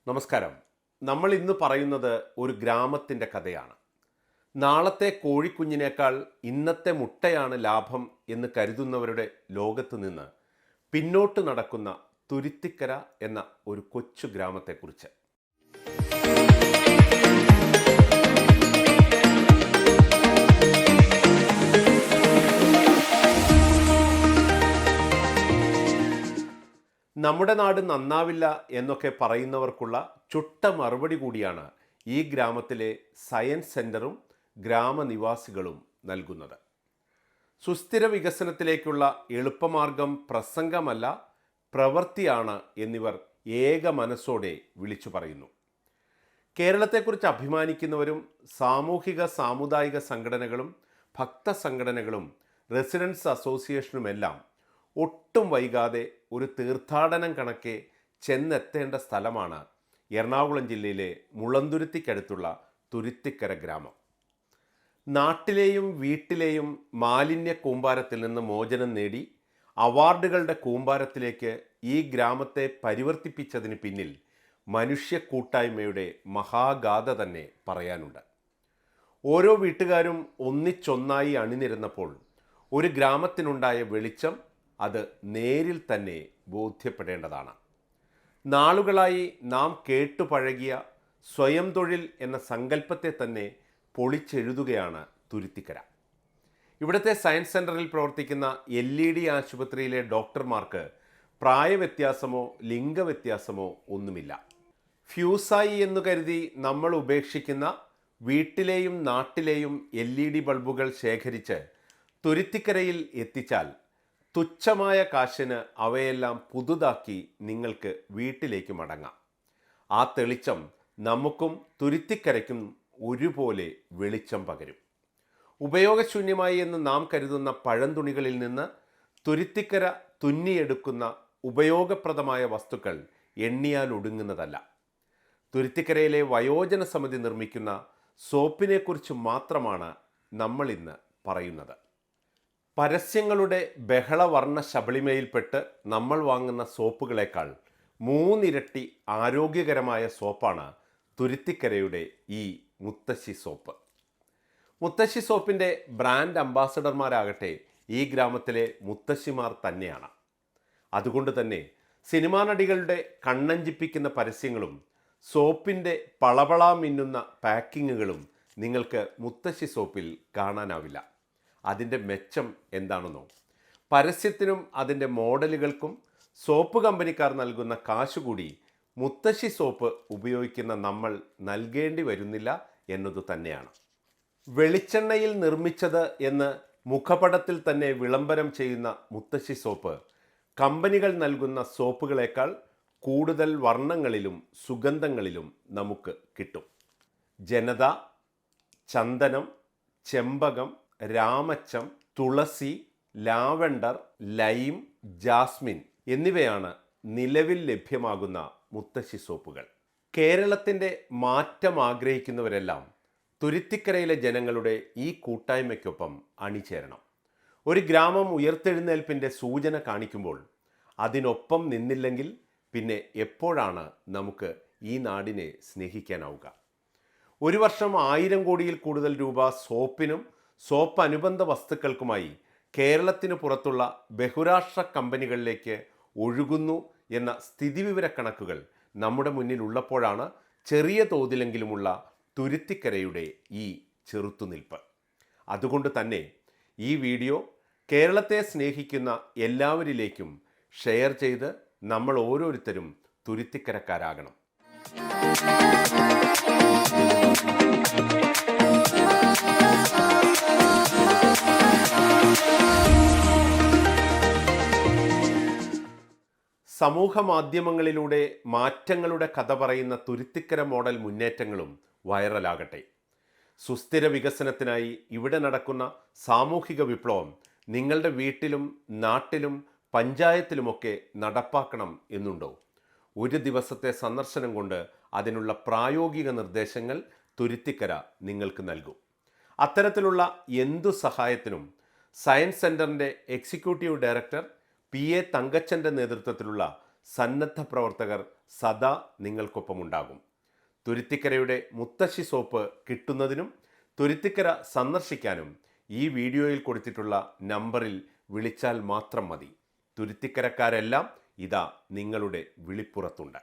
നമസ്കാരം. നമ്മൾ ഇന്ന് പറയുന്നത് ഒരു ഗ്രാമത്തിൻ്റെ കഥയാണ്. നാളത്തെ കോഴിക്കുഞ്ഞിനേക്കാൾ ഇന്നത്തെ മുട്ടയാണ് ലാഭം എന്ന് കരുതുന്നവരുടെ ലോകത്ത് നിന്ന് പിന്നോട്ട് നടക്കുന്ന തുരുത്തിക്കര എന്ന ഒരു കൊച്ചു ഗ്രാമത്തെക്കുറിച്ച്. നമ്മുടെ നാട് നന്നാവില്ല എന്നൊക്കെ പറയുന്നവർക്കുള്ള ചുട്ട മറുപടി കൂടിയാണ് ഈ ഗ്രാമത്തിലെ സയൻസ് സെൻ്ററും ഗ്രാമനിവാസികളും നൽകുന്നത്. സുസ്ഥിര വികസനത്തിലേക്കുള്ള എളുപ്പമാർഗം പ്രസംഗമല്ല, പ്രവൃത്തിയാണ് എന്നിവർ ഏക മനസ്സോടെ വിളിച്ചു പറയുന്നു. കേരളത്തെക്കുറിച്ച് അഭിമാനിക്കുന്നവരും സാമൂഹിക സാമുദായിക സംഘടനകളും ഭക്തസംഘടനകളും റെസിഡൻസ് അസോസിയേഷനുമെല്ലാം ഒട്ടും വൈകാതെ ഒരു തീർത്ഥാടനം കണക്കെ ചെന്നെത്തേണ്ട സ്ഥലമാണ് എറണാകുളം ജില്ലയിലെ മുളന്തുരുത്തിക്കടുത്തുള്ള തുരുത്തിക്കര ഗ്രാമം. നാട്ടിലെയും വീട്ടിലെയും മാലിന്യ കൂമ്പാരത്തിൽ നിന്ന് മോചനം നേടി അവാർഡുകളുടെ കൂമ്പാരത്തിലേക്ക് ഈ ഗ്രാമത്തെ പരിവർത്തിപ്പിച്ചതിന് പിന്നിൽ മനുഷ്യ കൂട്ടായ്മയുടെ മഹാഗാഥ തന്നെ പറയാനുണ്ട്. ഓരോ വീട്ടുകാരും ഒന്നിച്ചൊന്നായി അണിനിരന്നപ്പോൾ ഒരു ഗ്രാമത്തിനുണ്ടായ വെളിച്ചം അത് നേരിൽ തന്നെ ബോധ്യപ്പെടേണ്ടതാണ്. നാളുകളായി നാം കേട്ടുപഴകിയ സ്വയം തൊഴിൽ എന്ന സങ്കല്പത്തെ തന്നെ പൊളിച്ചെഴുതുകയാണ് തുരുത്തിക്കര. ഇവിടുത്തെ സയൻസ് സെൻ്ററിൽ പ്രവർത്തിക്കുന്ന LED ആശുപത്രിയിലെ ഡോക്ടർമാർക്ക് പ്രായവ്യത്യാസമോ ലിംഗവ്യത്യാസമോ ഒന്നുമില്ല. ഫ്യൂസായി എന്നു കരുതി നമ്മൾ ഉപേക്ഷിക്കുന്ന വീട്ടിലെയും നാട്ടിലെയും LED ബൾബുകൾ ശേഖരിച്ച് തുരുത്തിക്കരയിൽ എത്തിച്ചാൽ തുച്ഛമായ കാശിന് അവയെല്ലാം പുതുതാക്കി നിങ്ങൾക്ക് വീട്ടിലേക്ക് മടങ്ങാം. ആ തെളിച്ചം നമുക്കും തുരുത്തിക്കരയ്ക്കും ഒരുപോലെ വെളിച്ചം പകരും. ഉപയോഗശൂന്യമായി എന്ന് നാം കരുതുന്ന പഴംതുണികളിൽ നിന്ന് തുരുത്തിക്കര തുന്നിയെടുക്കുന്ന ഉപയോഗപ്രദമായ വസ്തുക്കൾ എണ്ണിയാൽ ഒടുങ്ങുന്നതല്ല. തുരുത്തിക്കരയിലെ വയോജന സമിതി നിർമ്മിക്കുന്ന സോപ്പിനെക്കുറിച്ച് മാത്രമാണ് നമ്മൾ ഇന്ന് പറയുന്നത്. പരസ്യങ്ങളുടെ ബഹളവർണ്ണ ശബളിമയിൽപ്പെട്ട് നമ്മൾ വാങ്ങുന്ന സോപ്പുകളേക്കാൾ 3 ഇരട്ടി ആരോഗ്യകരമായ സോപ്പാണ് തുരുത്തിക്കരയുടെ ഈ മുത്തശ്ശി സോപ്പ്. മുത്തശ്ശി സോപ്പിൻ്റെ ബ്രാൻഡ് അംബാസഡർമാരാകട്ടെ ഈ ഗ്രാമത്തിലെ മുത്തശ്ശിമാർ തന്നെയാണ്. അതുകൊണ്ട് തന്നെ സിനിമാ നടികളുടെ കണ്ണഞ്ചിപ്പിക്കുന്ന പരസ്യങ്ങളും സോപ്പിൻ്റെ പളപള മിന്നുന്ന പാക്കിങ്ങുകളും നിങ്ങൾക്ക് മുത്തശ്ശി സോപ്പിൽ കാണാനാവില്ല. അതിൻ്റെ മെച്ചം എന്താണെന്നോ? പരസ്യത്തിനും അതിൻ്റെ മോഡലുകൾക്കും സോപ്പ് കമ്പനിക്കാർ നൽകുന്ന കാശുകൂടി മുത്തശ്ശി സോപ്പ് ഉപയോഗിക്കുന്ന നമ്മൾ നൽകേണ്ടി വരുന്നില്ല എന്നതു തന്നെയാണ്. വെളിച്ചെണ്ണയിൽ നിർമ്മിച്ചത് എന്ന് മുഖപടത്തിൽ തന്നെ വിളംബരം ചെയ്യുന്ന മുത്തശ്ശി സോപ്പ് കമ്പനികൾ നൽകുന്ന സോപ്പുകളേക്കാൾ കൂടുതൽ വർണ്ണങ്ങളിലും സുഗന്ധങ്ങളിലും നമുക്ക് കിട്ടും. ജനത, ചന്ദനം, ചെമ്പകം, രാമച്ചം, തുളസി, ലാവെണ്ടർ, ലൈം, ജാസ്മിൻ എന്നിവയാണ് നിലവിൽ ലഭ്യമാകുന്ന മുത്തശ്ശി സോപ്പുകൾ. കേരളത്തിൻ്റെ മാറ്റം ആഗ്രഹിക്കുന്നവരെല്ലാം തുരുത്തിക്കരയിലെ ജനങ്ങളുടെ ഈ കൂട്ടായ്മയ്ക്കൊപ്പം അണിചേരണം. ഒരു ഗ്രാമം ഉയർത്തെഴുന്നേൽപ്പിൻ്റെ സൂചന കാണിക്കുമ്പോൾ അതിനൊപ്പം നിന്നില്ലെങ്കിൽ പിന്നെ എപ്പോഴാണ് നമുക്ക് ഈ നാടിനെ സ്നേഹിക്കാനാവുക? ഒരു വർഷം 1000 കോടിയിൽ കൂടുതൽ രൂപ സോപ്പിനും സോപ്പ് അനുബന്ധ വസ്തുക്കൾക്കുമായി കേരളത്തിന് പുറത്തുള്ള ബഹുരാഷ്ട്ര കമ്പനികളിലേക്ക് ഒഴുകുന്നു എന്ന സ്ഥിതിവിവര കണക്കുകൾ നമ്മുടെ മുന്നിലുള്ളപ്പോഴാണ് ചെറിയ തോതിലെങ്കിലുമുള്ള തുരുത്തിക്കരയുടെ ഈ ചെറുത്തുനിൽപ്പ്. അതുകൊണ്ട് തന്നെ ഈ വീഡിയോ കേരളത്തെ സ്നേഹിക്കുന്ന എല്ലാവരിലേക്കും ഷെയർ ചെയ്ത് നമ്മൾ ഓരോരുത്തരും തുരുത്തിക്കരക്കാരാകണം. സമൂഹ മാധ്യമങ്ങളിലൂടെ മാറ്റങ്ങളുടെ കഥ പറയുന്ന തുരുത്തിക്കര മോഡൽ മുന്നേറ്റങ്ങളും വൈറലാകട്ടെ. സുസ്ഥിര വികസനത്തിനായി ഇവിടെ നടക്കുന്ന സാമൂഹിക വിപ്ലവം നിങ്ങളുടെ വീട്ടിലും നാട്ടിലും പഞ്ചായത്തിലുമൊക്കെ നടപ്പാക്കണം എന്നുണ്ടോ? ഒരു ദിവസത്തെ സന്ദർശനം കൊണ്ട് അതിനുള്ള പ്രായോഗിക നിർദ്ദേശങ്ങൾ തുരുത്തിക്കര നിങ്ങൾക്ക് നൽകും. അത്തരത്തിലുള്ള എന്തു സഹായത്തിനും സയൻസ് സെൻ്ററിൻ്റെ എക്സിക്യൂട്ടീവ് ഡയറക്ടർ PA തങ്കച്ചൻ്റെ നേതൃത്വത്തിലുള്ള സന്നദ്ധ പ്രവർത്തകർ സദാ നിങ്ങൾക്കൊപ്പമുണ്ടാകും. തുരുത്തിക്കരയുടെ മുത്തശ്ശി സോപ്പ് കിട്ടുന്നതിനും തുരുത്തിക്കര സന്ദർശിക്കാനും ഈ വീഡിയോയിൽ കൊടുത്തിട്ടുള്ള നമ്പറിൽ വിളിച്ചാൽ മാത്രം മതി. തുരുത്തിക്കരക്കാരെല്ലാം ഇതാ നിങ്ങളുടെ വിളിപ്പുറത്തുണ്ട്.